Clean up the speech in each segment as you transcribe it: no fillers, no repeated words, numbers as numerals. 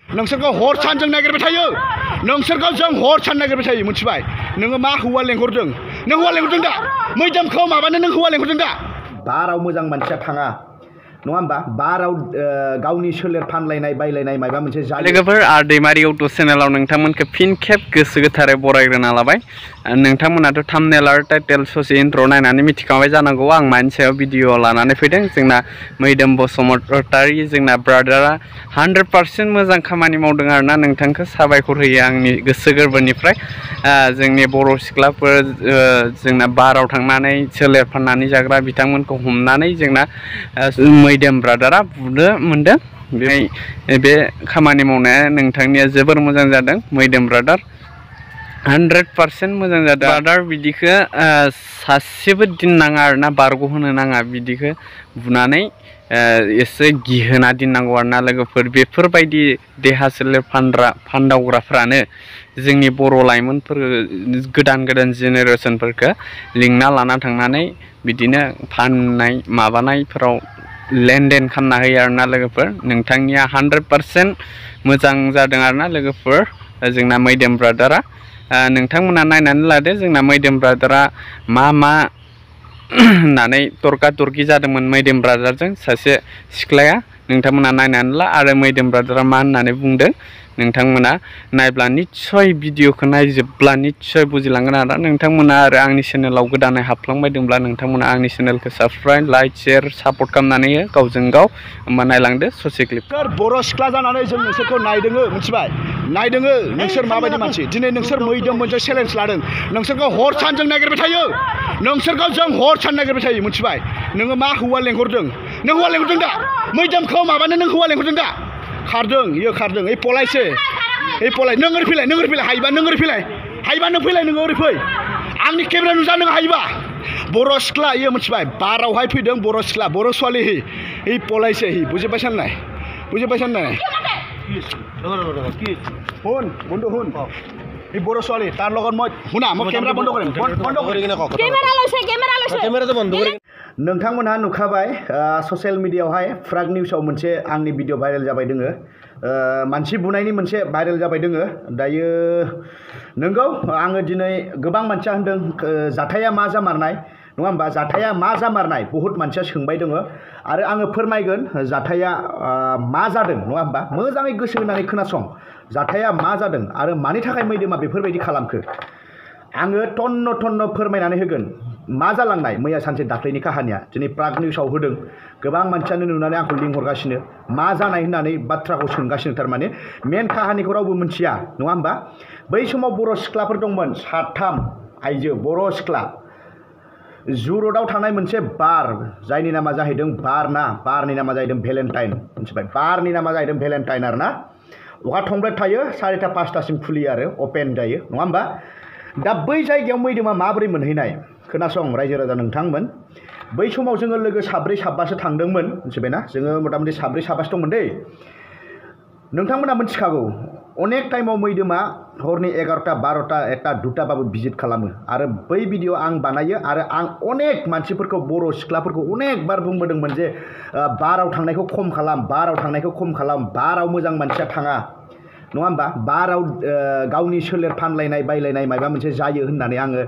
नोंसोरखौ हर सान जों नागिरबाय थायो नोंसोरखौ जों हर सान नागिरबाय थायो मिथिबाय नोङो मा हौवा लेंहरदों नों हौवा लेंहरदों दा मैदामखौ माबानो नों हौवा लेंहरदों दा बाराव मोजां मानसिया थाङा नङा होमबा बाराव गावनि सोलेर फानलायनाय बायलायनाय माबा मोनसे जायो लोगोफोर आर दैमारि इउटुब चेनेलाव नोंथांमोनखौ फिन खेब गोसो गोथारै बरायग्रोना लाबाय नोंथांमोनाथ' थाम्बनेल आरो टाइटेल ससे इन्ट्र नायनानै मिथिखाबाय जानांगौ आं मानि सायाव भिडिअ लानानै फैदों जोंना मैदोम बसुमतारी जोंना ब्रादारा 100% मोजां खामानि मावदों आरोना नोंथांखौ साबायखर होयो आंनि गोसो गोरबोनिफ्राय जोंनि बर' सिख्लाफोर जोंना बाराव थांनानै सोलेर फाननानै जाग्रा बिथांमोनखौ हमनानै जोंना मैदोम ब्रादारा बुनो मोनदों बे खामानि मावनाया नोंथांनिया जोबोर मोजां जादों मैदोम ब्रादार 100% मोजां जादों ब्रादार बिदिखौ सासेबो दिन नाङा आरोना बारग'होनो नाङा बिदिखौ बुनानै एसे गिहोना दोननांगौ आरोना लोगोफोर बेफोरबायदि देहा सोलेर फानदावग्राफ्रानो जोंनि बर' लाइमोनफोर गोदान जेनेरेसनफोरखौ लिंना लाना थांनानै बिदिनो फाननाय माबानायफोराव लेनदेन खालामना होयो आरोना लोगोफोर नोंथांनिया 100% मोजां जादों आरोना लोगोफोर जोंना मैदोम ब्रादारा नोंथांमोना नायनानै लादो जोंना मैदोम ब्रादारा मा होननानै तर्का तर्कि जादोंमोन मैदोम ब्रादारजों सासे सिख्लाया नोंथांमोना नायनानै ला आरो मैदोम ब्रादारा मा होननानै बुंदों नोंथांमोना नायब्ला निस्सय भिडिअखौ नायजोबब्ला निस्सय बुजिलांगोन आरो नोंथांमोना आरो आंनि चेनेलाव गोदानै हाबलांबायदोंब्ला नोंथांमोना आंनि चेनेलखौ साबस्क्राइब लाइक शेयार सापर्ट खालामनानै हो गावजों गाव होमबा नायलांदो ससे क्लिप बर' सिख्ला जानानै जों नोंसोरखौ नायदोङो मिथिबाय नायदोङो नोंसोर माबायदि मानसि दिनै नोंसोर मैदोम मोनसे चेलेन्ज लादों नोंसोरखौ हर सान जों नागिरबाय थायो नोंसोरखौ जों हर सान नागिरबाय थायो मिथिबाय नोङो मा हौवा लेंहरदों नों हौवा लेंहरदों दा मैदामखौ माबानो नों हौवा लेंहरदों दा खारदों इयो खारदों ओइ पलायसो ओइ पलाय नों ओरै फैलाय हायोबा नों ओरै फैलाय नों फैलाय नोङो ओरै फै आंनि केमेरा नुजा नों हायोबा बर' सिख्ला इयो मिथिबाय बारावहाय फैदों बर' सिख्ला बर' ছোৱালী ओइ पलायसो बुजिबाय साननाय শুন বন্ধু শুন এই বড় ছোৱালী তাৰ লগত মই শুনা মই কেমেৰা বন্ধ কৰিম কেমেৰাটো বন্ধ কৰি नोंथांमोनहा नुखाबाय ससियेल मिडियायावहाय फ्राग निउसाव मोनसे आंनि भिडिअ भाइरेल जाबाय दोङो मानसि बुनायनि मोनसे भाइरेल जाबाय दोङो दायो नंगौ आङो दिनै गोबां मानसिया होनदों जाथाया मा जामारनाय नङा होमबा जाथाया मा जामारनाय बहुत मानसिया सोंबाय दोङो आरो आङो फोरमायगोन जाथाया मा जादों नङा होमबा मोजाङै गोसो होनानै खोनासं जाथाया मा जादों आरो मानि थाखाय मैदोमा बेफोरबायदि खालामखो आङो टन्न फोरमायनानै होगोन मा जालांनाय मैया सानसे दाख्लैनि काहानिया दिनै प्राग निउसाव होदों गोबां मानसियानो नुनानै आंखौ लिंहरगासिनो मा जानाय होननानै बाथ्राखौ सोंगासिनो थारमाने मेन काहानिखौ रावबो मिथिया नङा होमबा बै समाव बर' सिख्लाफोर दंमोन 7 आइजो बर' सिख्ला जु र'डआव थानाय मोनसे बार जायनि नामा जाहैदों बारनि नामा जाहैदों भेलेन्टाइन मिथिबाय बारनि नामा जाहैदों भेलेन्टाइन आरोना अखा थंब्लेट थायो 4टा 5टासिम खुलियो आरो अपेन जायो नङा होमबा दा बै जायगायाव मैदोमा माबोरै मोनहैनाय खोनासं रायजो राजा नोंथांमोन बै समाव जोङो लोगो 4-5सो थांदोंमोन मिथिबायना जोङो मथा-मथि 4-5सो दंमोन दै नोंथांमोना मिथिखागौ अनेक टाइमाव मैदोमा हरनि 11टा 12टा 1टा 2टाबाबो भिजिट खालामो आरो बै भिडिअ आं बानायो आरो आं अनेक मानसिफोरखौ बर' सिख्लाफोरखौ अनेक बार बुंबोदोंमोन जे बाराव थांनायखौ खम खालाम बाराव मोजां मानसिया थाङा नङा होमबा बाराव गावनि सोलेर फानलायनाय बायलायनाय माबा मोनसे जायो होननानै आङो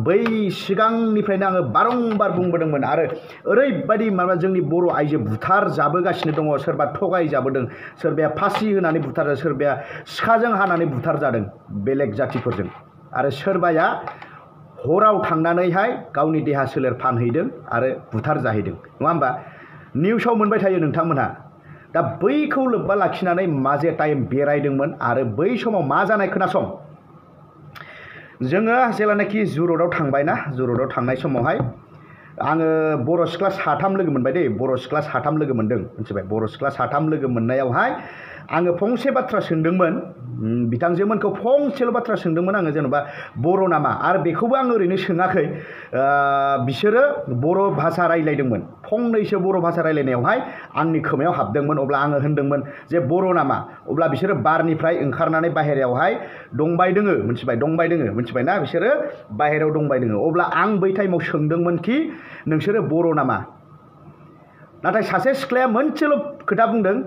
बै सिगांनिफ्रायनो आङो बारंबार बुंबोदोंमोन आरो ओरैबायदि माबा जोंनि बर' आइजो बुथार जाबोगासिनो दङ सोरबा थगाय जाबोदों सोरबाया फासि होनानै बुथारदों सोरबाया सिखाजों हानानै बुथार जादों बेलेग जातिफोरजों आरो सोरबाया हराव थांनानैहाय गावनि देहा सोलेर फानहैदों आरो बुथार जाहैदों नङा होमबा निउसाव मोनबाय थायो नोंथांमोनहा दा बैखौ लोब्बा लाखिनानै माजे टाइम बेरायदोंमोन आरो बै समाव मा जानाय खोनासं जोङो जेलानाखि जु र'डआव थांबायना जु र'डआव थांनाय समावहाय आङो बर' सिख्ला 3 लोगो मोनबाय दै बर' सिख्ला 3 लोगो मोनदों मिथिबाय बर' सिख्ला 3 लोगो मोननायावहाय आङो फंसे बाथ्रा सोंदोंमोन बिथांजोमोनखौ फंसेल' बाथ्रा सोंदोंमोन आङो जेनेबा बर' नामा आरो बेखौबो आं ओरैनो सोङाखै बिसोरो बर' भाषा रायलायदोंमोन फंनैसो बर' भाषा रायलायनायावहाय आंनि खोमायाव हाबदोंमोन अब्ला आङो होनदोंमोन जे बर' नामा अब्ला बिसोरो बारनिफ्राय ओंखारनानै बाहेरायावहाय दंबाय दोङो मिथिबायना बिसोरो बाहेरायाव दंबाय दोङो अब्ला आं बै टाइमाव सोंदोंमोन कि नोंसोरो बर' नामा नाथाय सासे सिख्लाया मोनसेल' खोथा बुंदों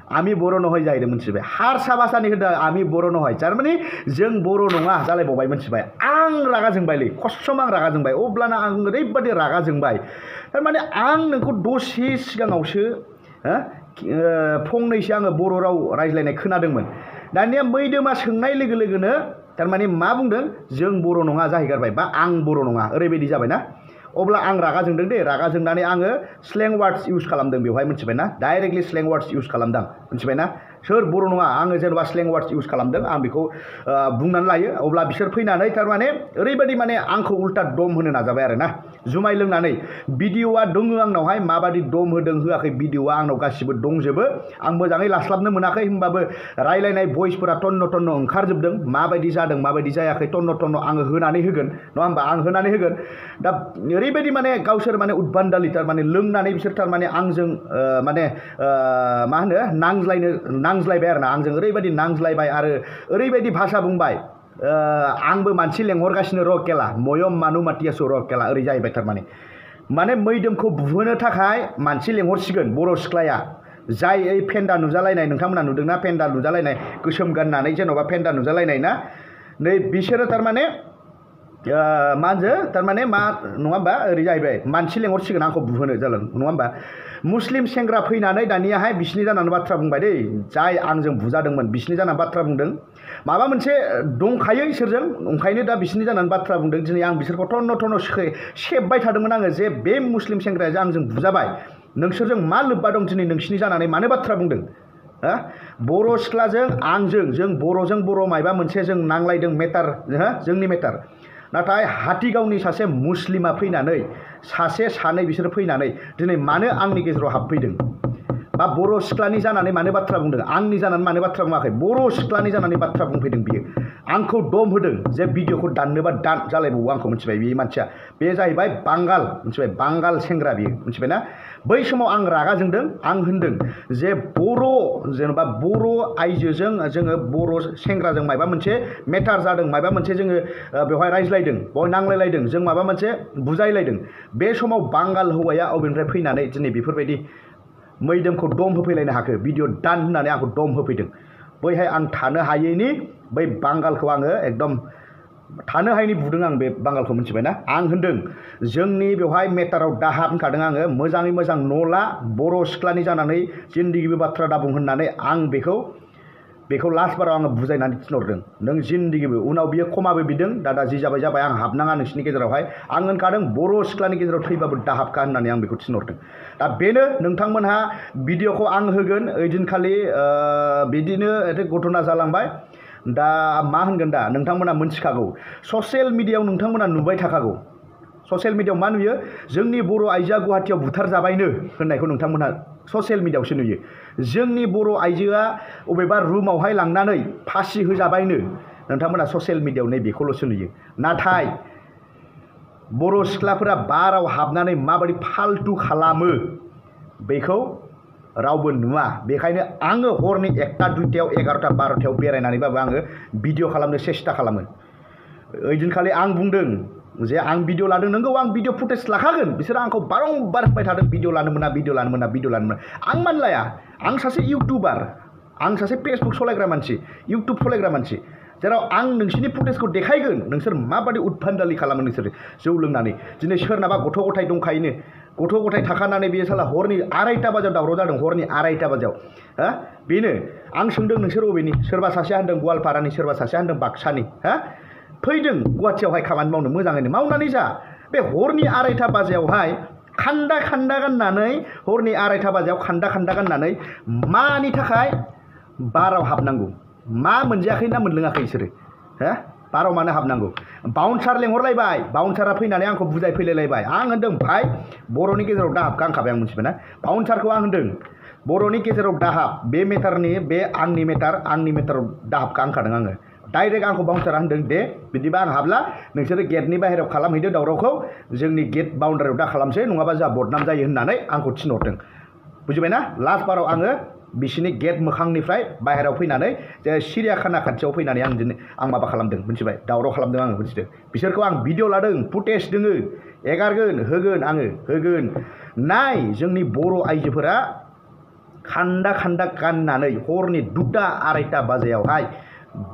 आमी बर' नहय जाहैदों मोनथिबाय हारसा भाषानि होदों आमी बर' नहय थारमाने जों बर' नङा जालायबावबाय मोनथिबाय आं रागा जोंबायलै खस्सम आं रागा जोंबाय अब्लाना आं ओरैबादि रागा जोंबाय थारमाने आं नोंखौ दसे सिगाङावसो फंनैसो आङो बर' राव रायज्लायनाय खोनादोंमोन दानिया मैदोमा सोंनाय लोगो लोगोनो थारमाने मा बुंदों जों बर' नङा जाहैगारबाय बा आं बर' नङा ओरैबायदि जाबायना अब्ला आं रागा जोंदों दे रागा जोंनानै आङो स्लें वार्डस इउज खालामदों बेवहाय मिथिबायना डाइरेक्टलि स्लें वार्डस इउज खालामदों मिथिबायना सोर बर' नङा आङो जेनेबा स्लें वार्डस इउज खालामदों आं बेखौ बुंनानै लायो अब्ला बिसोर फैनानै थारमाने ओरैबायदि माने आंखौ उल्टा दम होनो नाजाबाय आरो ना जुमाय लोंनानै भिडिअआ दङ आंनावहाय माबादि दम होदों होआखै भिडिअआ आंनाव गासिबो दंजोबो आं मोजाङै लास्लाबनो मोनाखै होमबाबो रायलायनाय भइसफोरा टन्न टन्न ओंखारजोबदों माबायदि जादों माबायदि जायाखै टन्न टन्न आङो होनानै होगोन नङा होमबा आं होनानै होगोन दा ओरैबायदि माने गावसोर माने उदबान्दालि थारमाने लोंनानै बिसोर थारमाने आंजों माने मा होनो नांज्लायबाय आरो ना आंजों ओरैबायदि नांज्लायबाय आरो ओरैबायदि भाषा बुंबाय आंबो मानसि लेंहरगासिनो र' केला मयम मानु मातियासु र' केला ओरै जाहैबाय थारमाने माने मैदोमखौ बुहोनो थाखाय मानसि लेंहरसिगोन बर' सिख्लाया जाय ओइ फेन्दा नुजालायनाय नोंथांमोना नुदोंना फेन्दा नुजालायनाय गोसोम गाननानै जेन'बा फेन्दा नुजालायनाय ना नै बिसोरो थारमाने मा होनो थारमाने मा नङा होमबा ओरै जाहैबाय मानसि लेंहरसिगोन आंखौ बुहोनो जागोन नङा होमबा मुस्लिम सेंग्रा फैनानै दानियाहाय बिसिनि जानानै बाथ्रा बुंबाय दै जाय आंजों बुजादोंमोन बिसिनि जानानै बाथ्रा बुंदों माबा मोनसे दंखायो इसोरजों ओंखायनो दा बिसिनि जानानै बाथ्रा बुंदों दिनै आं बिसोरखौ टन्न टन्न सेबबाय थादोंमोन आङो जे बे मुस्लिम सेंग्राया जे आंजों बुजाबाय नोंसोरजों मा लोब्बा दं दिनै नोंसिनि जानानै मानो बाथ्रा बुंदों बर' सिख्लाजों आंजों जों बर'जों बर' मायबा मोनसे जों नांलायदों मेटार जोंनि मेटार नाथाय हाथिगावनि सासे मुस्लिमा फैनानै सासे सानै बिसोर फैनानै दिनै मानो आंनि गेजेराव हाबफैदों बा बर' सिख्लानि जानानै मानो बाथ्रा बुंदों आंनि जानानै मानो बाथ्रा बुङाखै बर' सिख्लानि जानानै बाथ्रा बुंफैदों बियो आंखौ दम होदों जे भिडिअखौ दाननोबा दान जालायबावो आंखौ मिथिबाय बे मानसिया बे जाहैबाय बांगाल मिथिबाय बांगाल सेंग्रा बियो मिथिबायना बै समाव आं रागा जोंदों आं होनदों जे बर' जेनेबा बर' आइजोजों जोङो बर' सेंग्राजों माबा मोनसे मेटार जादों माबा मोनसे जोङो बेवहाय रायज्लायदों बय नांलायलायदों जों माबा मोनसे बुजायलायदों बे समाव बांगाल हौवाया अबेनिफ्राय फैनानै दिनै बेफोरबायदि मैदोमखौ दम होफैलायनो हाखो भिडिअ दान होननानै आंखौ दम होफैदों बैहाय आं थानो हायैनि बै बांगालखौ आङो एकदम थानो हायैनि बुदों आं बे बांगालखौ मिथिबायना आं होनदों जोंनि बेवहाय मेटाराव दाहाब होनखादों आङो मोजाङै मोजां न'ला बर' सिख्लानि जानानै जिन्दगिबो बाथ्रा दाबुं होननानै आं बेखौ लास्ट बाराव आङो बुजायनानै थिनहरदों नों जिन्दगिबो उनाव बियो खमाबो बिदों दादा जि जाबाय जाबाय आं हाबनाङा नोंसिनि गेजेरावहाय आं होनखादों बर' सिख्लानि गेजेराव थैबाबो दाहाबखा होननानै आं बेखौ थिनहरदों दा बेनो नोंथांमोनहा भिडिअखौ आं होगोन ओइदिनखालि बिदिनो घटना जालांबाय दा मा होनगोन दा नोंथांमोना मोनथिखागौ ससियेल मिडियायाव नोंथांमोना नुबाय थाखागौ ससियेल मिडियायाव मा नुयो जोंनि बर' आइजोआ गुवाहाटियाव बुथारजाबायनो होननायखौ नोंथांमोनहा ससियेल मिडियायावसो नुयो जोंनि बर' आइजोआ अबेबा रुमावहाय लांनानै फासि होजाबायनो नोंथांमोना ससियेल मिडियायाव नै बेखौल'सो नुयो नाथाय बर' सिख्लाफोरा बाराव हाबनानै माबायदि फाल्तु खालामो बेखौ रावबो नुवा बेखायनो आङो हरनि 1टा 2टायाव 11टा 12टायाव बेरायनानैबाबो आङो भिडिअ खालामनो सेस्था खालामो ओइदिनखालि आं बुंदों जे आं भिडिअ लादों नंगौ आं भिडिअ फुटेज लाखागोन बिसोरो आंखौ बारंबार होबाय थादों भिडिअ लानो मोना भिडिअ लानो मोना भिडिअ लानो मोना आं मानो लाया आं सासे इउटुबार आं सासे फेसबुक सलायग्रा मानसि इउटुब सलायग्रा मानसि जेराव आं नोंसिनि फुटेजखौ देखायगोन नोंसोर माबादि उदभान्दालि खालामो नोंसोर जौ लोंनानै दिनै सोरनाबा गथ' गथाय दंखायोनो गथ' गथाय थाखानानै बेयो साला हरनि 2:30 बाजियाव दावराव जादों हरनि 2:30 बाजियाव बेनो आं सोंदों नोंसोर अबेनि सोरबा सासेया होनदों गवालपारानि सोरबा सासेया होनदों बाक्सानि फैदों गुवाहाटियावहाय खामानि मावनो मोजाङैनो मावनानै जा बे हरनि 2:30 बाजियावहाय खान्दा खान्दा गाननानै हरनि 2:30 बाजियाव खान्दा खान्दा गाननानै मानि थाखाय बाराव हाबनांगौ मा मोनजायाखै ना मोनलोङाखै बिसोरो बाराव मानो हाबनांगौ बाउन्सार लेंहरलायबाय बाउन्सारा फैनानै आंखौ बुजायफैलायलायबाय आं होनदों भाइ बर'नि गेजेराव दाहाबखौ आंखाबाय आं मिथिबायना बाउन्सारखौ आं होनदों बर'नि गेजेराव दाहाब बे मेटारनि बे आंनि मेटाराव दाहाबखौ आंखादों आङो डाइरेक्ट आंखौ बाउन्सारा होनदों दे बिदिबा आं हाबला नोंसोरो गेटनि बाहेरायाव खालामहैदो दावरावखौ जोंनि गेट बाउन्डारियाव दा खालामसै नङाबा जोंहा बदनाम जायो होननानै आंखौ थिनहरदों बुजिबायना लास्ट बाराव आङो बिसिनि गेट मोखांनिफ्राय बाहेरायाव फैनानै जे सिरियाखाना खाथियाव फैनानै आं माबा खालामदों मिथिबाय दावराव खालामदों आङो मिथिदों बिसोरखौ आं भिडिअ लादों फुटेज दोङो एगारगोन होगोन आङो होगोन नाय जोंनि बर' आइजोफोरा खान्दा खान्दा गाननानै हरनि 2टा 2:30 बाजियावहाय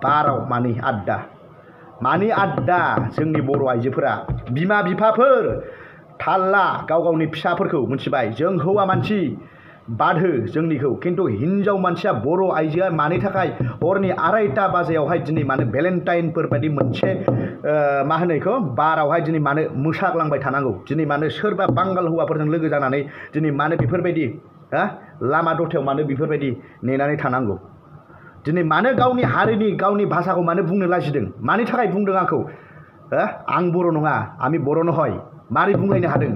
बाराव मानि आड्डा जोंनि बर' आइजोफोरा बिमा बिफाफोर थाल्ला गाव गावनि फिसाफोरखौ मिथिबाय जों हौवा मानसि बाधो जोंनिखौ खिन्थु हिन्जाव मानसिया बर' आइजोआ मानि थाखाय हरनि 2:30 बाजियावहाय दिनै मानो भेलेन्टाइनफोर बायदि मोनसे मा होनो बेखौ बारावहाय दिनै मानो मोसाग्लांबाय थानांगौ दिनै मानो सोरबा बांगाल हौवाफोरजों लोगो जानानै दिनै मानो बेफोरबायदि लामा दथायाव मानो बेफोरबायदि नेनानै थानांगौ दिनै मानो गावनि हारिनि गावनि भाषाखौ मानो बुंनो लाजिदों मानि थाखाय बुंदों आंखौ आं बर' नङा आमी बर' नहय मारै बुंलायनो हादों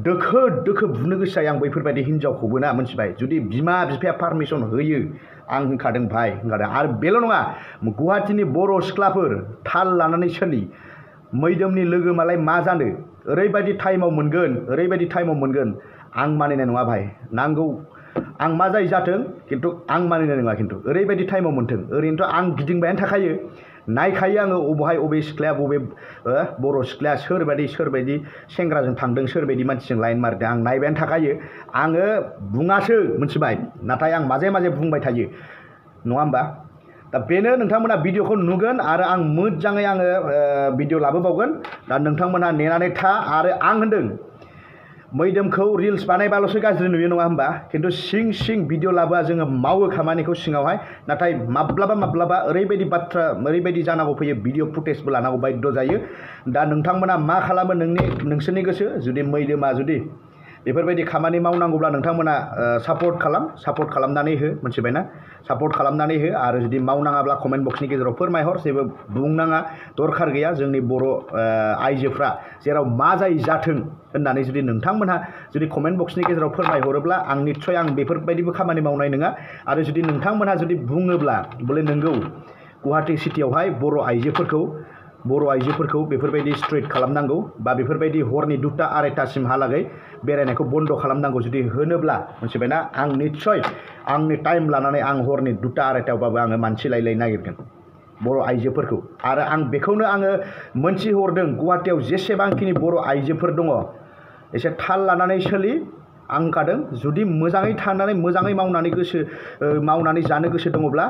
दोखो दोखो बुनो गोसो जायो आं बैफोरबायदि हिन्जावखौबो ना मिथिबाय जुदि बिमा बिफाया पारमिसन होयो आं होनखादों भाइ होनखादों आरो बेल' नङा गुवाहाटीनि बर' सिख्लाफोर थाल लानानै सोलि मैदोमनि लोगो मालाय मा जानो ओरैबायदि टाइमाव मोनगोन आं मानिनाय नङा भाइ नांगौ आं मा जायो जाथों खिन्थु आं मानिनाय नङा खिन्थु ओरैबायदि टाइमाव मोनथों ओरैनोथ' आं गिदिंबायानो थाखायो नायखायो आङो अबे सिख्लाया बबे बर' सिख्लाया सोरबायदि सेंग्राजों थांदों सोरबायदि मानसिजों लाइन मारदों आं नायबायानो थाखायो आङो बुङासो मिथिबाय नाथाय आं माजे माजे बुंबाय थायो नङा होमबा दा बेनो नोंथांमोना भिडिअखौ नुगोन आरो आं मोजाङै भिडिअ लाबोबावगोन दा नोंथांमोना नेनानै था आरो आं होनदों मैदोमखौ रिल्स बानायबाल'सो गाज्रि नुयो नङा होमबा खिन्थु सिं भिडिअ लाबोआ जोङो मावो खामानिखौ सिङावहाय नाथाय माब्लाबा ओरैबायदि जानांगौ फैयो भिडिअ फुटेजबो लानांगौ बाध्य जायो दा नोंथांमोना मा खालामो नोंसोरनि गोसो जुदि मैदोमा जुदि बेफोरबायदि खामानि मावनांगौब्ला नोंथांमोना सापर्ट खालामनानै हो मिथिबायना सापर्ट खालामनानै हो आरो जुदि मावनाङाब्ला कमेन्ट बक्सनि गेजेराव फोरमायहर जेबो बुंनाङा दरखार गैया जोंनि बर' आइजोफ्रा जेराव मा जायो जाथों होननानै जुदि नोंथांमोनहा जुदि कमेन्ट बक्सनि गेजेराव फोरमायहरोब्ला आं निस्सय आं बेफोरबायदिबो खामानि मावनाय नङा आरो जुदि नोंथांमोनहा जुदि बुङोब्ला बले नंगौ गुवाहाटी सिटियावहाय बर' आइजोफोरखौ बेफोरबायदि स्ट्रेट खालामनांगौ बा बेफोरबायदि हरनि 2टा 2:30सिमहालागै बेरायनायखौ बन्द' खालामनांगौ जुदि होनोब्ला मिथिबायना आं निस्सय आंनि टाइम लानानै आं हरनि 2टा 2:30बाबो आङो मानसि लायलाय नागिरगोन बर' आइजोफोरखौ आरो आं बेखौनो आङो मोनथिहरदों गुवाहाटीयाव जेसेबांखिनि बर' आइजोफोर दङ एसे थाल लानानै सोलि आं होनखादों जुदि मोजाङै थानानै मोजाङै मावनानै जानो गोसो दङब्ला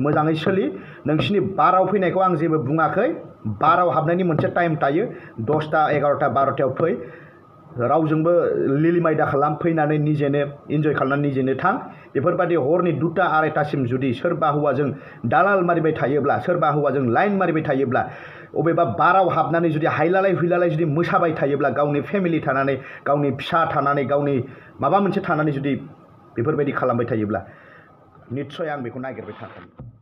मोजाङै सोलि नोंसिनि बाराव फैनायखौ आं जेबो बुङाखै बाराव हाबनायनि मोनसे टाइम थायो 10टा 11टा 12टायाव फै रावजोंबो लिलिमाय दा खालाम फैनानै निजेनो इन्जय खालामनानै निजेनो थां बेफोरबायदि हरनि 2टा 2:30सिम जुदि सोरबा हौवाजों दालाल मारिबाय थायोब्ला सोरबा हौवाजों लाइन मारिबाय थायोब्ला अबेबा बाराव हाबनानै जुदि हायलालाय हुइलालाय जुदि मोसाबाय थायोब्ला गावनि फेमिलि थानानै गावनि फिसा थानानै गावनि माबा मोनसे थानानै जुदि बेफोरबायदि खालामबाय थायोब्ला निस्सय आं बेखौ नागिरबाय थागोन